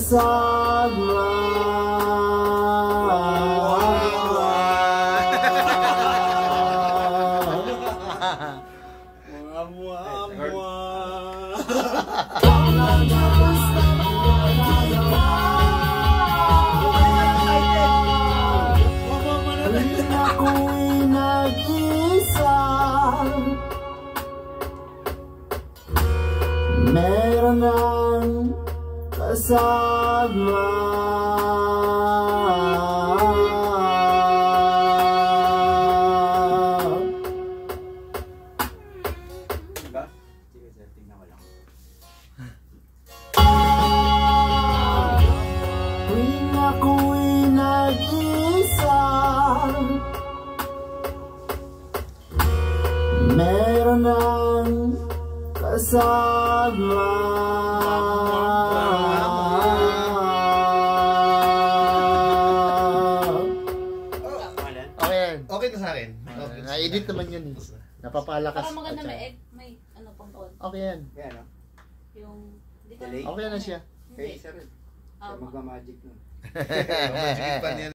kasama. Ako'y nag-isa, meron ng kasama. Diba? Sige sir, tingnan ko lang. Tuwing ako'y nag-isa, meron ng kasama. Okay na sa akin. Na-edit naman yun. Napapalakas. Para maganda may ano pang on. Okay yan. Kaya no? Yung Delay? Okay na siya. Kaya isa rin. Kaya magmamagic nun. Magic pa niya.